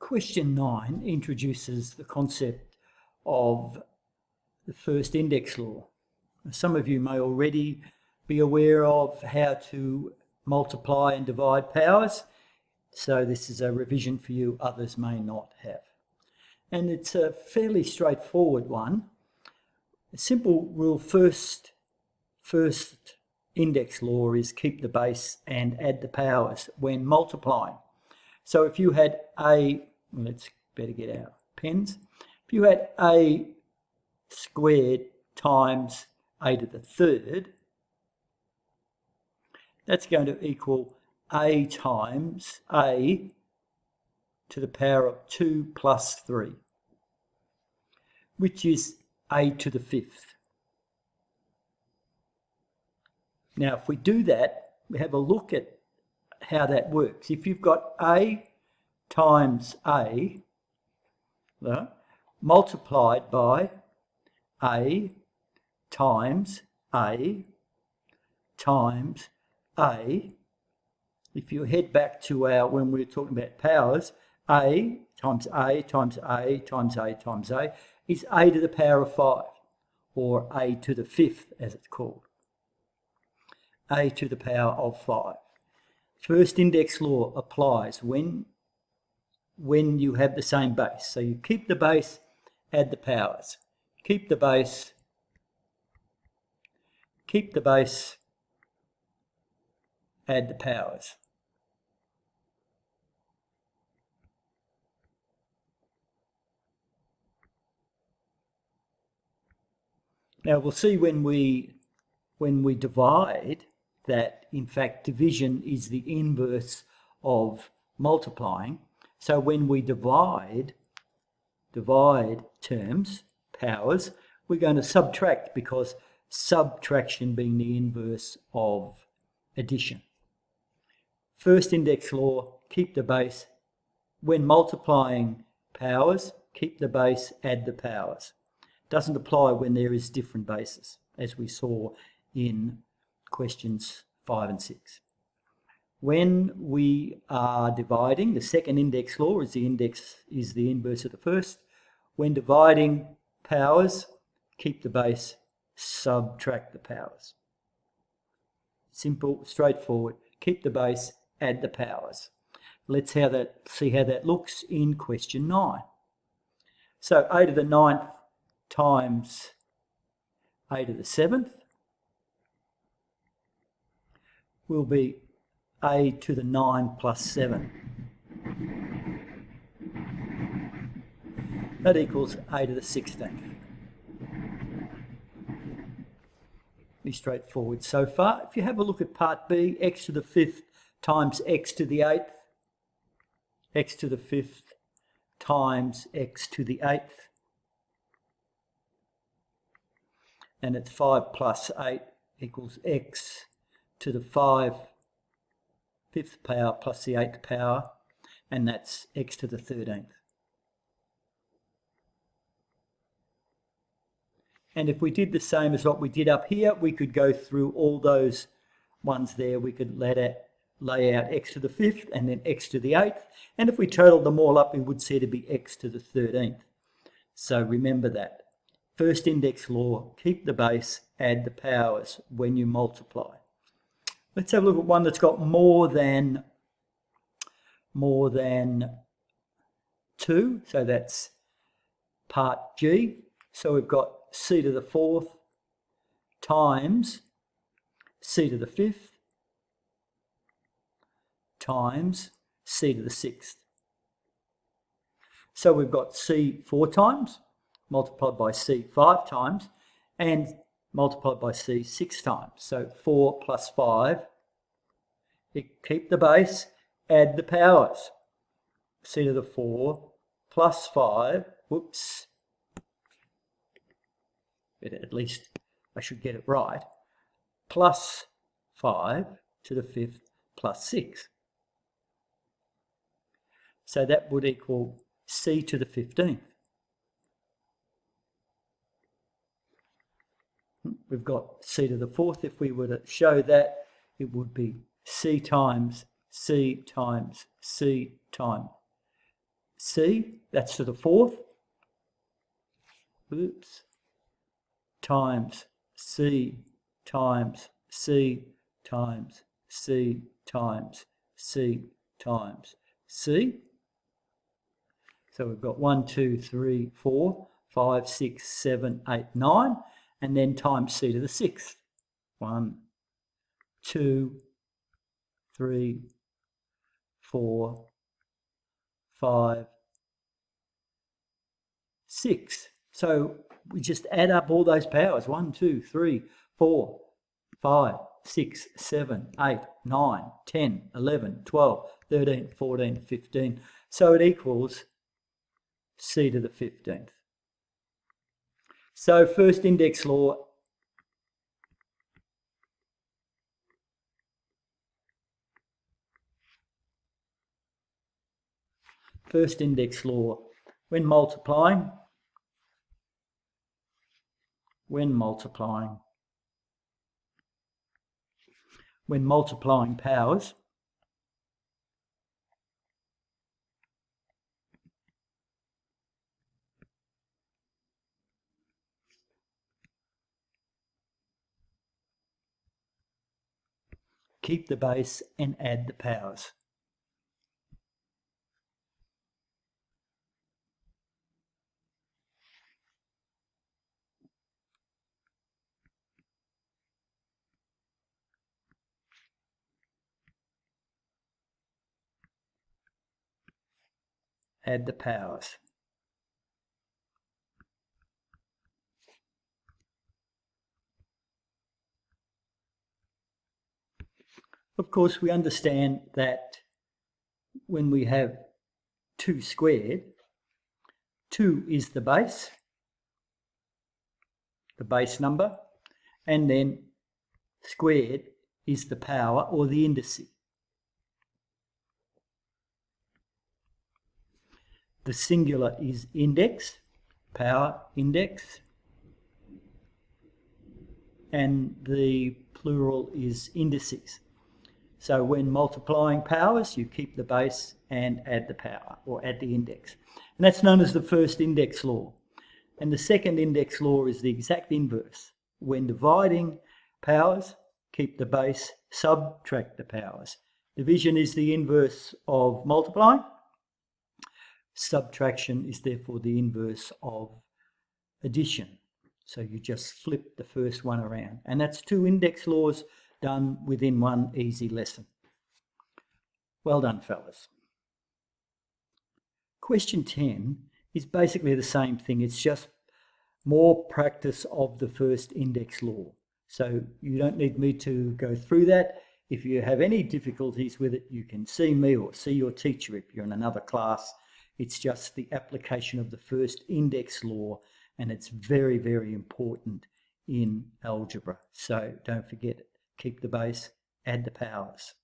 question 9 introduces the concept of the first index law. Some of you may already be aware of how to multiply and divide powers, so this is a revision for you, others may not have. And it's a fairly straightforward one. A simple rule, first index law is keep the base and add the powers when multiplying. So if you had let's better get our pens. If you had a squared times a to the third, that's going to equal a times a to the power of 2 plus 3, which is a to the fifth. Now, if we do that, we have a look at how that works. If you've got a times a multiplied by a times a times a, if you head back to when we were talking about powers, a times a times a times a times a is a to the power of 5, or a to the fifth as it's called. A to the power of 5. First index law applies when you have the same base. So you keep the base, add the powers. Keep the base, add the powers. Now we'll see when we divide that in fact division is the inverse of multiplying. So when we divide terms, powers, we're going to subtract, because subtraction being the inverse of addition. First index law, keep the base. When multiplying powers, keep the base, add the powers. Doesn't apply when there is different bases, as we saw in questions 5 and 6. When we are dividing, the second index law is the inverse of the first. When dividing powers, keep the base, subtract the powers. Simple, straightforward. Keep the base, add the powers. Let's see how that looks in question 9. So a to the 9th times a to the 7th will be a to the 9 plus 7. That equals a to the 16th. Pretty straightforward so far. If you have a look at part B, x to the 5th times x to the 8th, x to the 5th times x to the 8th, and it's 5 plus 8 equals x to the 5th power plus the 8th power, and that's x to the 13th. And if we did the same as what we did up here, we could go through all those ones there. We could lay out x to the 5th and then x to the 8th. And if we totaled them all up, we would see it to be x to the 13th. So remember that. First index law, keep the base, add the powers when you multiply. Let's have a look at one that's got more than 2. So that's part G. So we've got c to the 4th times c to the 5th times c to the 6th. So we've got c 4 times, multiplied by c 5 times, and multiplied by c 6 times. So 4 plus 5, keep the base, add the powers. C to the 4 plus 5, whoops, at least I should get it right, plus 5 to the 5th plus 6. So that would equal c to the 15th. We've got c to the 4th. If we were to show that, it would be c times c times c times C, that's to the fourth, oops, times C times C times C times C times C. So we've got 1, 2, 3, 4, 5, 6, 7, 8, 9, and then times C to the sixth. 1, 2, 3, 4, 5, 6. So we just add up all those powers. 1, 2, 3, 4, 5, 6, 7, 8, 9, 10, 11, 12, 13, 14, 15. So it equals C to the 15th. So first index law, when multiplying powers, keep the base and add the powers. Add the powers. Of course, we understand that when we have 2 squared, 2 is the base number, and then squared is the power or the indice. The singular is index, power index, and the plural is indices. So when multiplying powers, you keep the base and add the power, or add the index. And that's known as the first index law. And the second index law is the exact inverse. When dividing powers, keep the base, subtract the powers. Division is the inverse of multiplying. Subtraction is therefore the inverse of addition. So you just flip the first one around. And that's 2 index laws done within one easy lesson. Well done, fellas. Question 10 is basically the same thing. It's just more practice of the first index law. So you don't need me to go through that. If you have any difficulties with it, you can see me or see your teacher if you're in another class. It's just the application of the first index law, and it's very, very important in algebra. So don't forget it. Keep the base, add the powers.